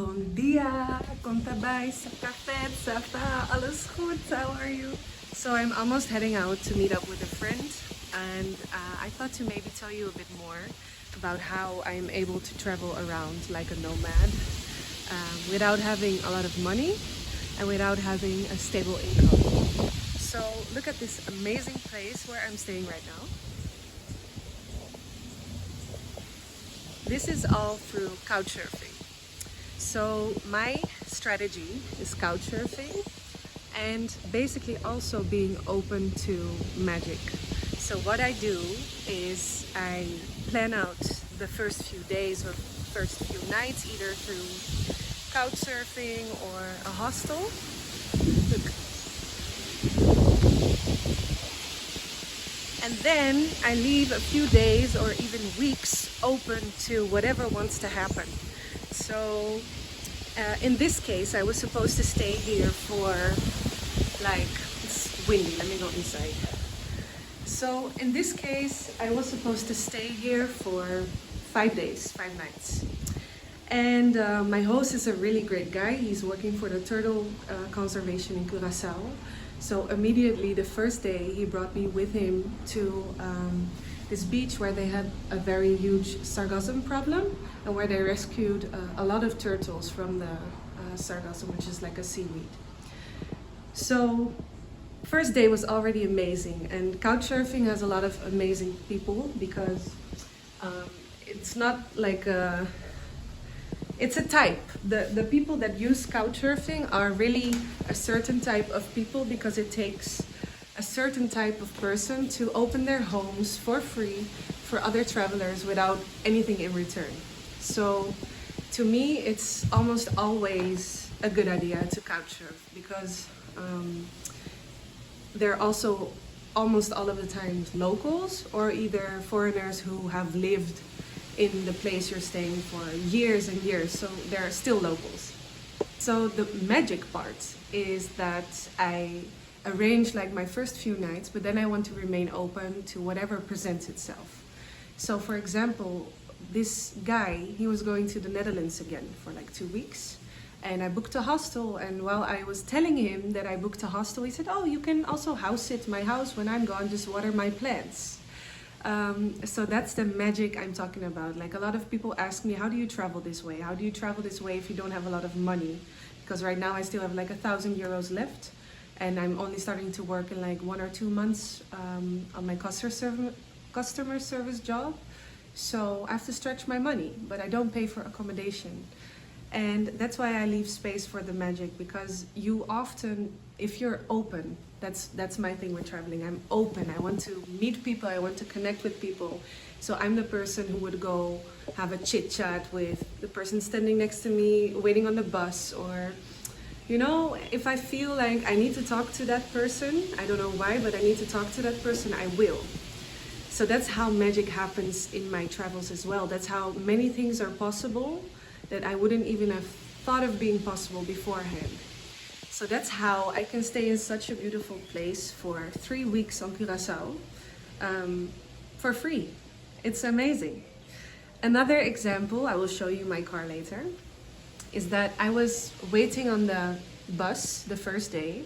Bom dia! Kontabay sa kafet, sa ta, alles goed, how are you? So I'm almost heading out to meet up with a friend, and I thought to maybe tell you a bit more about how I'm able to travel around like a nomad without having a lot of money and without having a stable income. So look at this amazing place where I'm staying right now. This is all through couchsurfing. So my strategy is couchsurfing and basically also being open to magic. So what I do is I plan out the first few days or first few nights either through couchsurfing or a hostel. Look. And then I leave a few days or even weeks open to whatever wants to happen. So in this case, I was supposed to stay here for it's windy, let me go inside. So in this case, I was supposed to stay here for 5 days, 5 nights. And my host is a really great guy. He's working for the turtle conservation in Curaçao. So immediately the first day he brought me with him to this beach where they had a very huge sargassum problem and where they rescued a lot of turtles from the sargassum, which is like a seaweed. So first day was already amazing, and couchsurfing has a lot of amazing people because it's not like it's a type. The people that use couchsurfing are really a certain type of people because it takes a certain type of person to open their homes for free for other travelers without anything in return. So to me, it's almost always a good idea to couchsurf because they're also almost all of the time locals or either foreigners who have lived in the place you're staying for years and years, so they're still locals. So the magic part is that I arrange like my first few nights, but then I want to remain open to whatever presents itself. So for example, this guy, he was going to the Netherlands again for like 2 weeks, and I booked a hostel, and while I was telling him that I booked a hostel, he said, oh, you can also house sit my house when I'm gone, just water my plants. So that's the magic I'm talking about. Like a lot of people ask me, how do you travel this way? How do you travel this way if you don't have a lot of money? Because right now I still have like 1,000 euros left, and I'm only starting to work in like 1 or 2 months on my customer service job. So I have to stretch my money, but I don't pay for accommodation. And that's why I leave space for the magic, because you often, if you're open, that's my thing with traveling. I'm open. I want to meet people. I want to connect with people. So I'm the person who would go have a chit chat with the person standing next to me, waiting on the bus, or you know, if I feel like I need to talk to that person, I don't know why, but I need to talk to that person, I will. So that's how magic happens in my travels as well. That's how many things are possible that I wouldn't even have thought of being possible beforehand. So that's how I can stay in such a beautiful place for 3 weeks on Curaçao for free. It's amazing. Another example, I will show you my car later, is that I was waiting on the bus the first day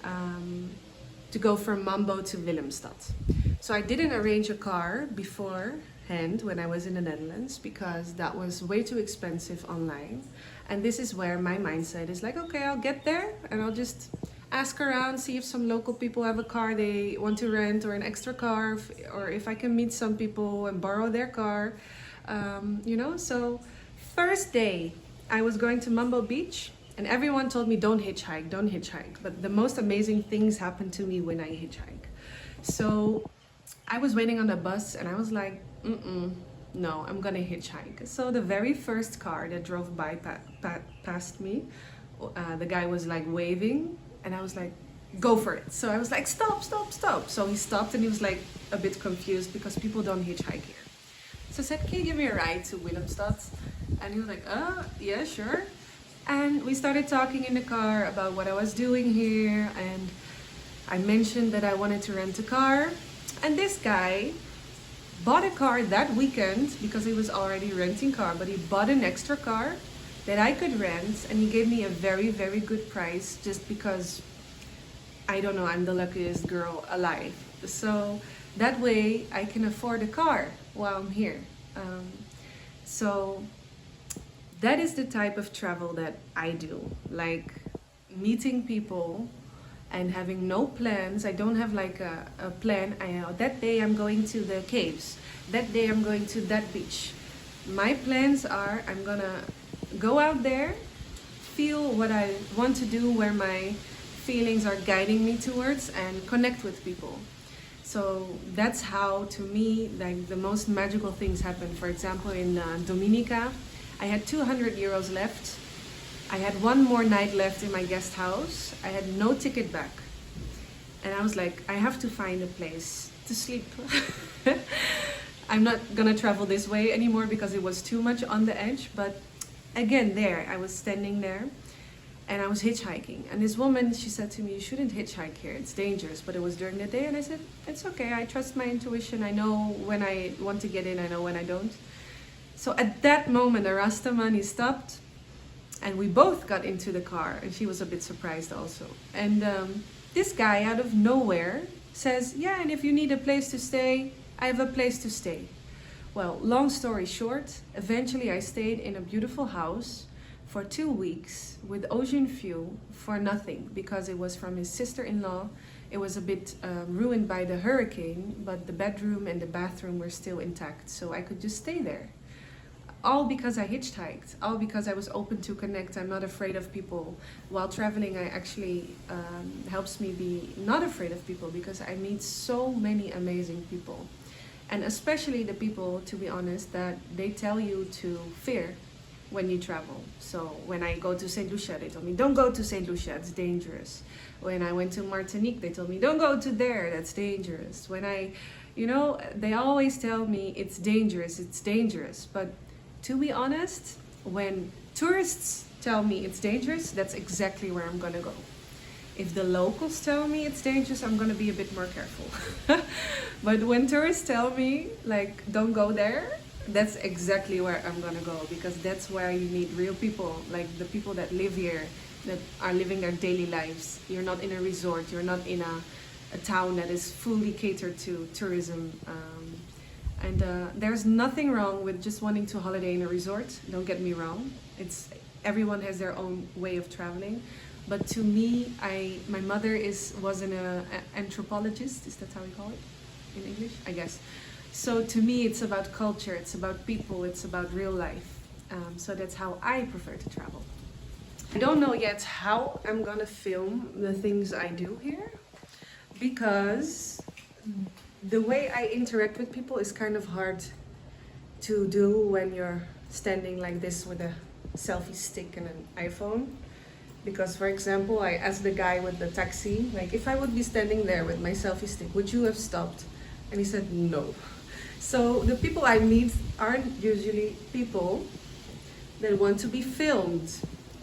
to go from Mambo to Willemstad. So I didn't arrange a car beforehand when I was in the Netherlands because that was way too expensive online. And this is where my mindset is like, okay, I'll get there and I'll just ask around, see if some local people have a car they want to rent or an extra car, or if I can meet some people and borrow their car, you know. So first day I was going to Mambo Beach and everyone told me don't hitchhike, don't hitchhike. But the most amazing things happened to me when I hitchhike. So I was waiting on the bus and I was like, no, I'm gonna hitchhike. So the very first car that drove by past me, the guy was like waving and I was like, go for it. So I was like, stop, stop, stop. So he stopped and he was like a bit confused because people don't hitchhike here. So I said, can you give me a ride to Willemstad? And he was like, yeah, sure. And we started talking in the car about what I was doing here, and I mentioned that I wanted to rent a car. And this guy bought a car that weekend because he was already renting car, but he bought an extra car that I could rent, and he gave me a very, very good price just because, I don't know, I'm the luckiest girl alive. So that way I can afford a car while I'm here. So that is the type of travel that I do, like meeting people and having no plans. I don't have like a plan. I know that day I'm going to the caves, that day I'm going to that beach. My plans are I'm gonna go out there, feel what I want to do, where my feelings are guiding me towards, and connect with people. So that's how, to me, like the most magical things happen. For example, in Dominica, I had 200 euros left. I had one more night left in my guest house. I had no ticket back. And I was like, I have to find a place to sleep. I'm not gonna travel this way anymore because it was too much on the edge. But again, there, I was standing there and I was hitchhiking. And this woman, she said to me, you shouldn't hitchhike here, it's dangerous. But it was during the day, and I said, it's okay, I trust my intuition. I know when I want to get in, I know when I don't. So at that moment, the Rastamani stopped, and we both got into the car, and she was a bit surprised also. And this guy, out of nowhere, says, yeah, and if you need a place to stay, I have a place to stay. Well, long story short, eventually I stayed in a beautiful house for 2 weeks with ocean view for nothing, because it was from his sister-in-law. It was a bit ruined by the hurricane, but the bedroom and the bathroom were still intact, so I could just stay there. All because I hitchhiked, all because I was open to connect. I'm not afraid of people. While traveling, I actually helps me be not afraid of people, because I meet so many amazing people. And especially the people, to be honest, that they tell you to fear when you travel. So when I go to St. Lucia, they told me, don't go to St. Lucia, it's dangerous. When I went to Martinique, they told me, don't go to there, that's dangerous. When I, you know, they always tell me it's dangerous. But to be honest, when tourists tell me it's dangerous, that's exactly where I'm gonna go. If the locals tell me it's dangerous, I'm gonna be a bit more careful. But when tourists tell me, like, don't go there, that's exactly where I'm gonna go, because that's where you meet real people, like the people that live here, that are living their daily lives. You're not in a resort, you're not in a town that is fully catered to tourism. And there's nothing wrong with just wanting to holiday in a resort, don't get me wrong. Everyone has their own way of traveling. But to me, my mother was an anthropologist, is that how we call it in English? I guess. So to me, it's about culture, it's about people, it's about real life. So that's how I prefer to travel. I don't know yet how I'm gonna film the things I do here, because the way I interact with people is kind of hard to do when you're standing like this with a selfie stick and an iPhone. Because, for example, I asked the guy with the taxi, like, if I would be standing there with my selfie stick, would you have stopped? And he said no. So the people I meet aren't usually people that want to be filmed.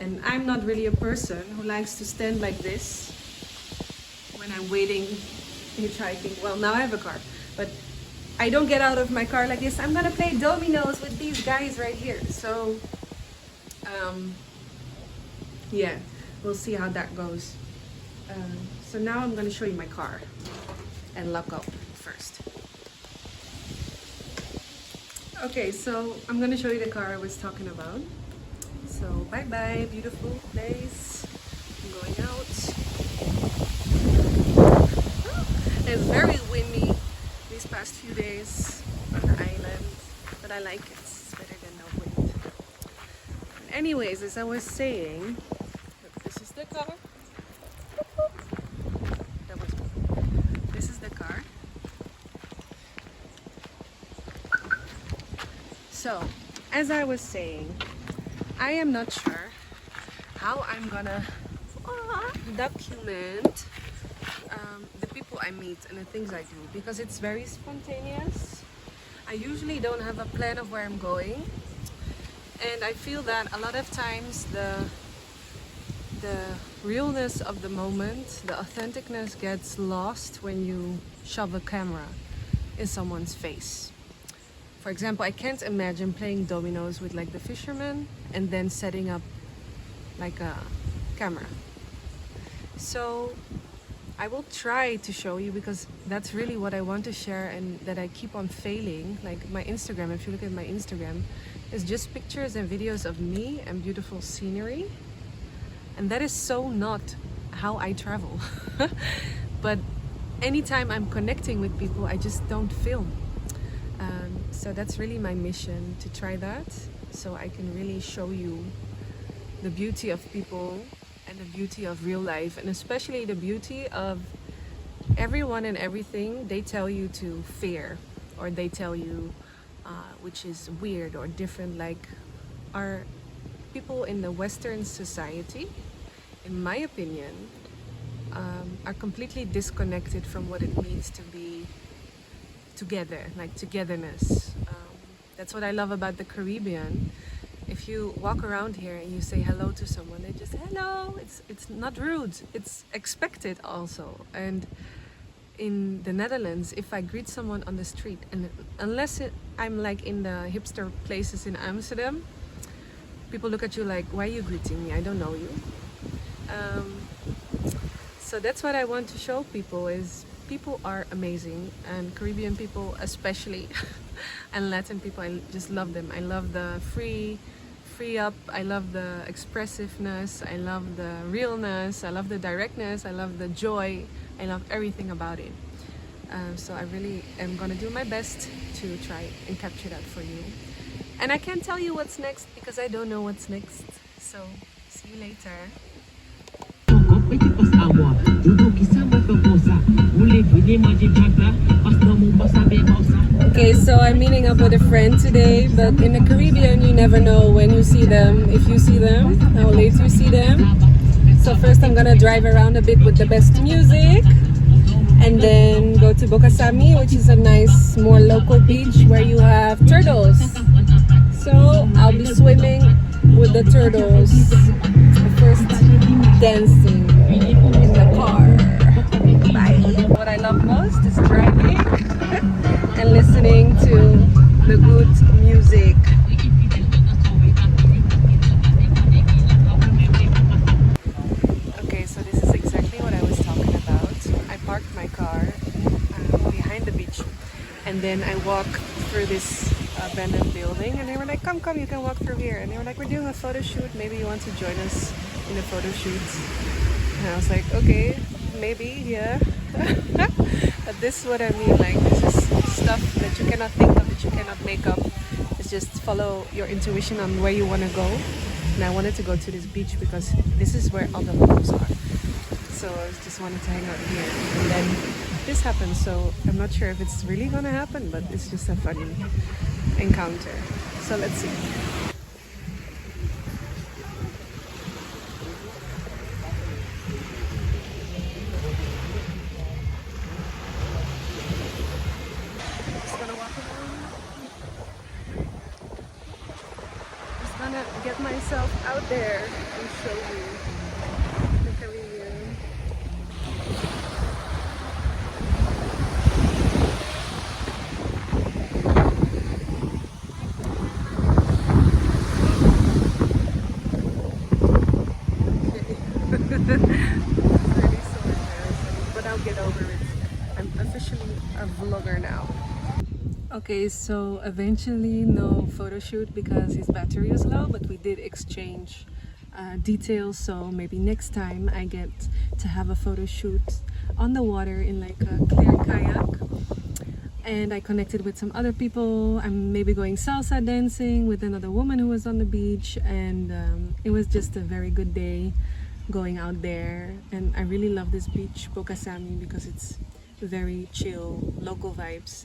And I'm not really a person who likes to stand like this when I'm waiting, hitchhiking. Well, now I have a car, but I don't get out of my car like this. I'm gonna play dominoes with these guys right here. So, yeah, we'll see how that goes. So now I'm gonna show you my car and lock up first. Okay, so I'm gonna show you the car I was talking about. So bye bye, beautiful place. I'm going out. It's very windy these past few days on the island, but I like it. It's better than no wind. Anyways, as I was saying, look, this is the car. This is the car. So, as I was saying, I am not sure how I'm gonna document the people I meet and the things I do, because it's very spontaneous. I usually don't have a plan of where I'm going, and I feel that a lot of times the realness of the moment, the authenticness gets lost when you shove a camera in someone's face. For example, I can't imagine playing dominoes with like the fishermen and then setting up like a camera. So I will try to show you, because that's really what I want to share, and that I keep on failing. Like my Instagram, if you look at my Instagram, is just pictures and videos of me and beautiful scenery. And that is so not how I travel. But anytime I'm connecting with people, I just don't film. So that's really my mission, to try that, so I can really show you the beauty of people and the beauty of real life, and especially the beauty of everyone and everything they tell you to fear, or they tell you which is weird or different. Like our people in the Western society, in my opinion, are completely disconnected from what it means to be together, like togetherness. That's what I love about the Caribbean. If you walk around here and you say hello to someone, they just hello. It's not rude. It's expected also. And in the Netherlands, if I greet someone on the street, and unless I'm like in the hipster places in Amsterdam, people look at you like, why are you greeting me? I don't know you. So that's what I want to show people, is people are amazing, and Caribbean people especially, and Latin people, I just love them. I love the free up, I love the expressiveness, I love the realness, I love the directness, I love the joy, I love everything about it. So I really am gonna do my best to try and capture that for you. And I can't tell you what's next because I don't know what's next. So see you later. Okay, so I'm meeting up with a friend today, but in the Caribbean you never know when you see them, if you see them, how late you see them. So first I'm gonna drive around a bit with the best music, and then go to Bokasami, which is a nice, more local beach where you have turtles. So I'll be swimming with the turtles. First dancing in the car. Bye. What I love most is driving and listening to the good music. Okay, so this is exactly what I was talking about. I parked my car behind the beach, and then I walk through this abandoned building, and they were like, come, you can walk through here. And they were like, we're doing a photo shoot, maybe you want to join us in a photo shoot. And I was like, okay, maybe, yeah. But this is what I mean, like, this is stuff that you cannot think of, that you cannot make up. It's just follow your intuition on where you want to go. And I wanted to go to this beach because this is where all the locals are. So I just wanted to hang out here, and then this happened. So I'm not sure if it's really gonna happen, but it's just a funny encounter. So let's see. Gonna get myself out there and show you the Caribbean. Okay. It's really so embarrassing, but I'll get over it. I'm officially a vlogger now. Okay, so eventually no photo shoot because his battery is low, but we did exchange details, so maybe next time I get to have a photo shoot on the water in like a clear kayak. And I connected with some other people. I'm maybe going salsa dancing with another woman who was on the beach, and it was just a very good day going out there. And I really love this beach, Bokasami, because it's very chill, local vibes.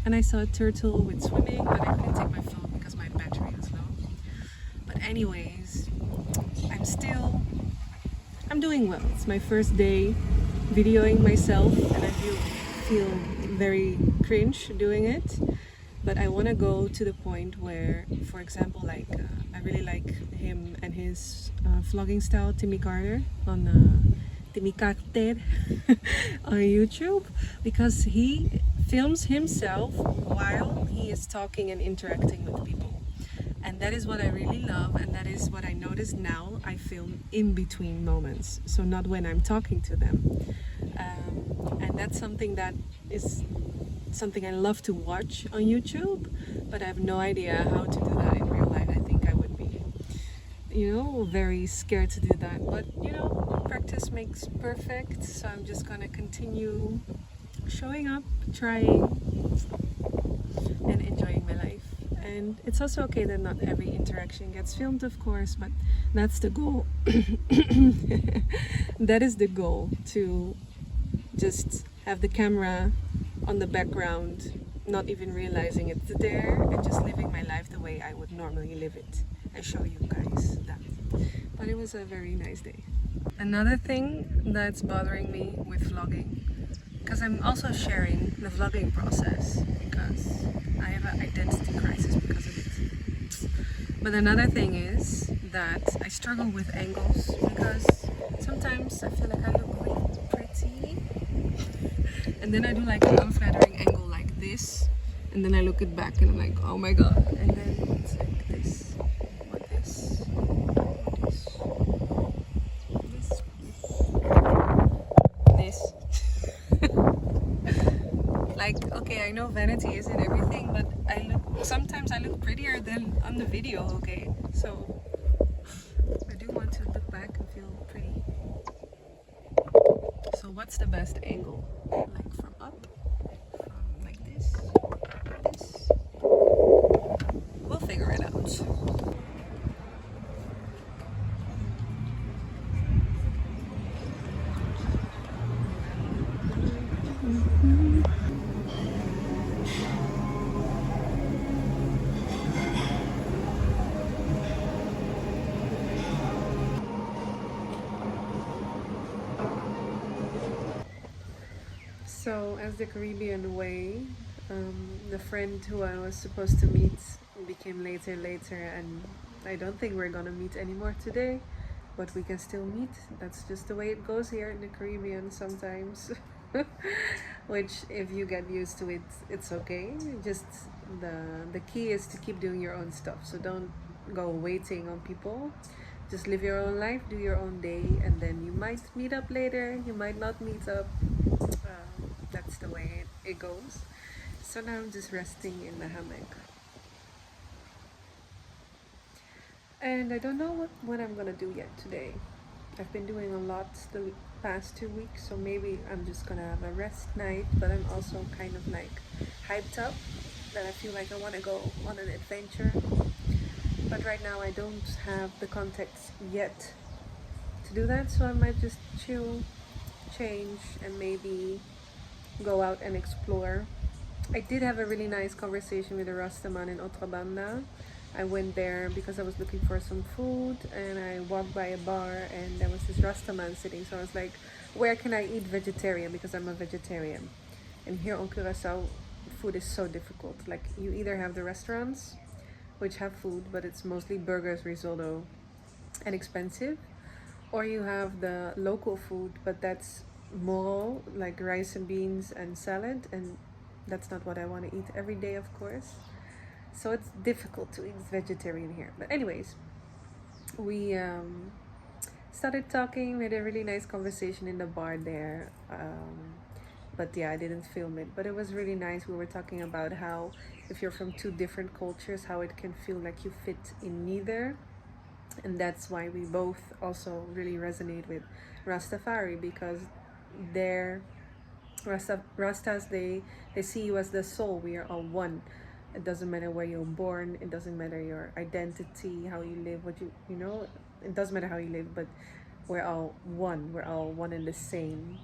And I saw a turtle with swimming, but I couldn't take my phone because my battery was low. But anyways, I'm doing well. It's my first day videoing myself, and I feel very cringe doing it. But I want to go to the point where, for example, like I really like him and his vlogging style, Timmy Carter on Timmy Carter on YouTube, because he films himself while he key is talking and interacting with people. And that is what I really love, and that is what I notice now. I film in between moments, so not when I'm talking to them. And that's something that is something I love to watch on YouTube, but I have no idea how to do that in real life. I think I would be, very scared to do that. But, practice makes perfect, so I'm just gonna continue showing up, trying, and enjoying my life. And it's also okay that not every interaction gets filmed, of course, but that's the goal. That is the goal, to just have the camera on the background, not even realizing it's there, and just living my life the way I would normally live it. I show you guys that. But it was a very nice day. Another thing that's bothering me with vlogging, because I'm also sharing the vlogging process, because I have an identity crisis because of it. But another thing is that I struggle with angles, because sometimes I feel like I look really pretty, and then I do like an unflattering angle like this, and then I look it back and I'm like, oh my god, and then it's like this, or this, or this. Like, okay, I know vanity isn't everything, but sometimes I look prettier than on the video, okay? So I do want to look back and feel pretty. So what's the best angle? Like from up? From like this? This? We'll figure it out. So, as the Caribbean way, the friend who I was supposed to meet became later, and I don't think we're gonna meet anymore today, but we can still meet. That's just the way it goes here in the Caribbean sometimes. Which, if you get used to it, it's okay. Just the key is to keep doing your own stuff. So don't go waiting on people. Just live your own life, do your own day, and then you might meet up later. You might not meet up. That's the way it goes. So now I'm just resting in the hammock. And I don't know what I'm gonna do yet today. I've been doing a lot the past 2 weeks, so maybe I'm just gonna have a rest night, but I'm also kind of like hyped up that I feel like I want to go on an adventure. But right now I don't have the context yet to do that, so I might just chill, change, and maybe go out and explore. I did have a really nice conversation with a Rastaman in Otrabanda. I went there because I was looking for some food, and I walked by a bar and there was this Rastaman sitting, so I was like, where can I eat vegetarian, because I'm a vegetarian. And here on Curaçao, food is so difficult. Like, you either have the restaurants which have food, but it's mostly burgers, risotto, and expensive, or you have the local food, but that's moro, like rice and beans and salad, and that's not what I want to eat every day, of course. So it's difficult to eat vegetarian here. But anyways, we started talking. We had a really nice conversation in the bar there. But yeah, I didn't film it. But it was really nice. We were talking about how if you're from two different cultures, how it can feel like you fit in neither. And that's why we both also really resonate with Rastafari, because they're Rastas, they see you as the soul. We are all one. It doesn't matter where you're born, it doesn't matter your identity, how you live, it doesn't matter how you live, but we're all one. We're all one and the same.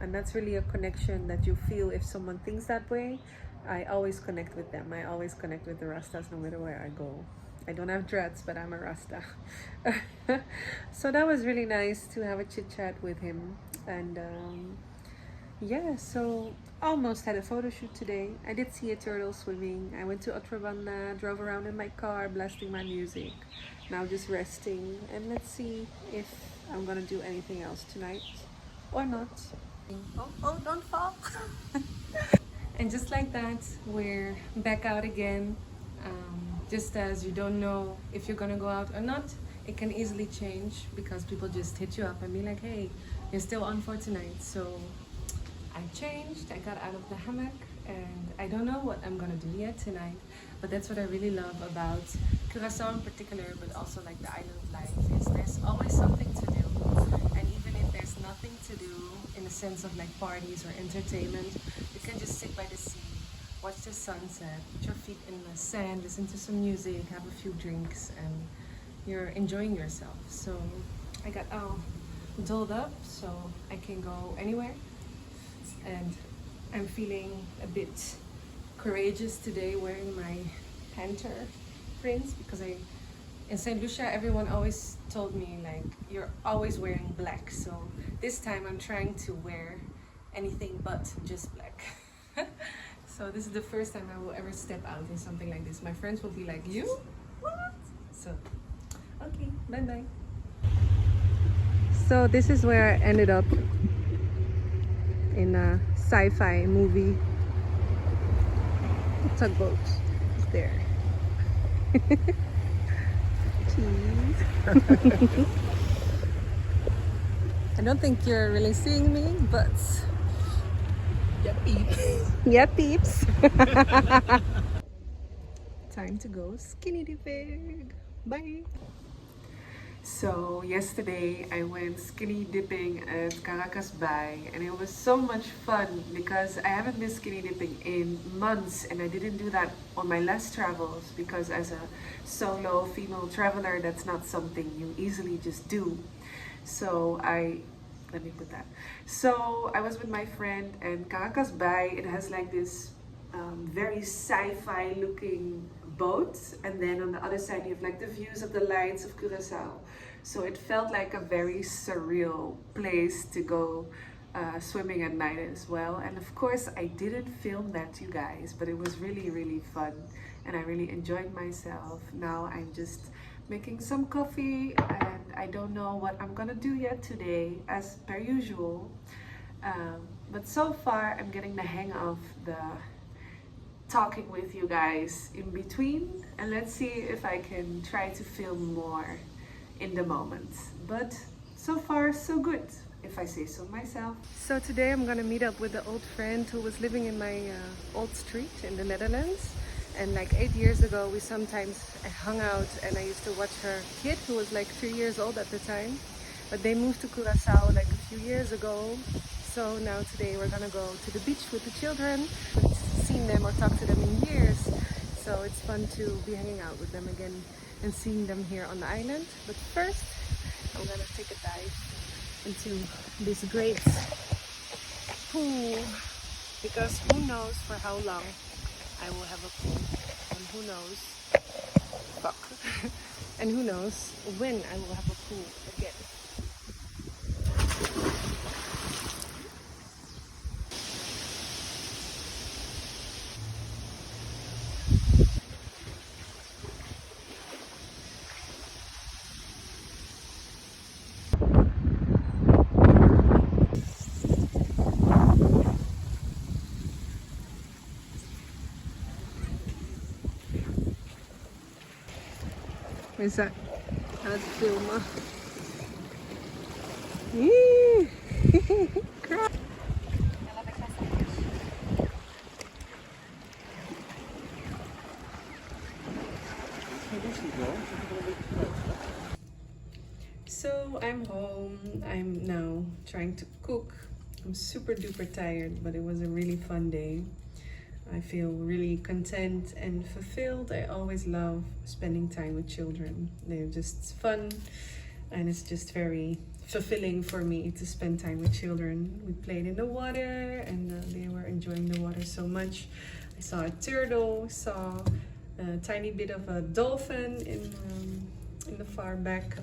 And that's really a connection that you feel if someone thinks that way. I always connect with them. I always connect with the Rastas no matter where I go. I don't have dreads, but I'm a Rasta. So that was really nice to have a chit chat with him. And yeah, so almost had a photo shoot today. I did see a turtle swimming. I went to Otrabanda, drove around in my car, blasting my music. Now just resting, and let's see if I'm gonna do anything else tonight or not. Oh, don't fall. And just like that, we're back out again. Just as you don't know if you're gonna go out or not, it can easily change because people just hit you up and be like, hey, you're still on for tonight. So I changed, I got out of the hammock, and I don't know what I'm gonna do yet tonight. But that's what I really love about Curaçao in particular, but also like the island life, is there's always something to do. And even if there's nothing to do in the sense of like parties or entertainment, you can just sit by the sea, watch the sunset, put your feet in the sand, listen to some music, have a few drinks, and you're enjoying yourself. So I got all dolled up so I can go anywhere. And I'm feeling a bit courageous today wearing my panther prints because in St. Lucia everyone always told me like you're always wearing black, so this time I'm trying to wear anything but just black. So this is the first time I will ever step out in something like this. My friends will be like, you? What? So okay, bye bye. So this is where I ended up in a sci-fi movie. Tugboat is there. Cheese. I don't think you're really seeing me, but yeah, peeps. yeah, peeps. Time to go skinny dipping. Bye. So yesterday I went skinny dipping at Caracas Bay, and it was so much fun because I haven't been skinny dipping in months, and I didn't do that on my last travels because as a solo female traveler that's not something you easily just do. So let me put that. So I was with my friend, and Caracas Bay, it has like this very sci-fi looking boat, and then on the other side you have like the views of the lights of Curaçao. So it felt like a very surreal place to go swimming at night as well. And of course I didn't film that, you guys, but it was really fun and I really enjoyed myself. Now I'm just making some coffee and I don't know what I'm gonna do yet today as per usual, but so far I'm getting the hang of the talking with you guys in between, and let's see if I can try to film more in the moment. But so far so good, if I say so myself. So today I'm gonna meet up with the old friend who was living in my old street in the Netherlands, and like 8 years ago we sometimes hung out, and I used to watch her kid who was like 3 years old at the time, but they moved to Curaçao like a few years ago. So now today we're gonna go to the beach with the children. Seen them or talked to them in years, so it's fun to be hanging out with them again and seeing them here on the island. But first I'm gonna take a dive into this great pool because who knows for how long I will have a pool, and who knows and who knows when I will have a pool again. Is that aan het filmen? So I'm home. I'm now trying to cook. I'm super duper tired, but it was a really fun day. I feel really content and fulfilled. I always love spending time with children. They're just fun, and it's just very fulfilling for me to spend time with children. We played in the water, and they were enjoying the water so much. I saw a turtle, saw a tiny bit of a dolphin in the far back.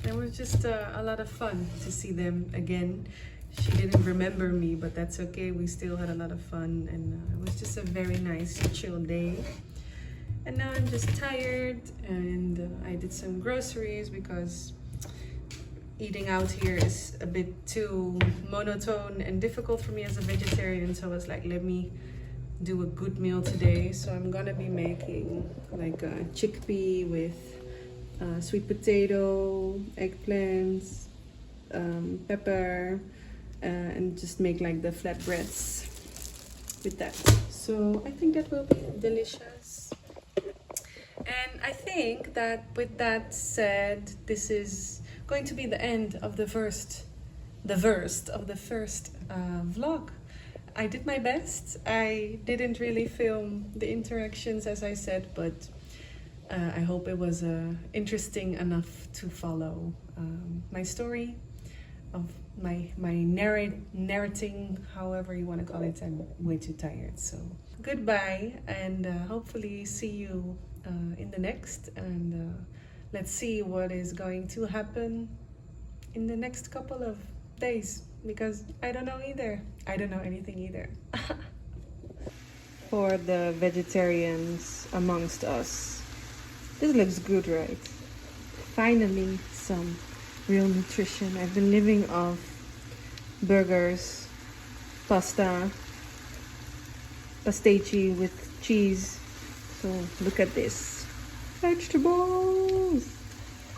It was just a lot of fun to see them again. She didn't remember me, but that's okay. We still had a lot of fun, and it was just a very nice, chill day. And now I'm just tired, and I did some groceries because eating out here is a bit too monotone and difficult for me as a vegetarian, so I was like, let me do a good meal today. So I'm gonna be making like a chickpea with sweet potato, eggplants, pepper, and just make like the flatbreads with that. So I think that will be delicious. And I think that with that said, this is going to be the end of the first vlog. I did my best. I didn't really film the interactions as I said, but I hope it was interesting enough to follow my story of my narrating, however you want to call it. I'm way too tired, so goodbye, and hopefully see you in the next, and let's see what is going to happen in the next couple of days, because I don't know either. I don't know anything either. For the vegetarians amongst us, this looks good, right? Finally some real nutrition. I've been living off burgers, pasta, pastacci with cheese. So look at this. Vegetables!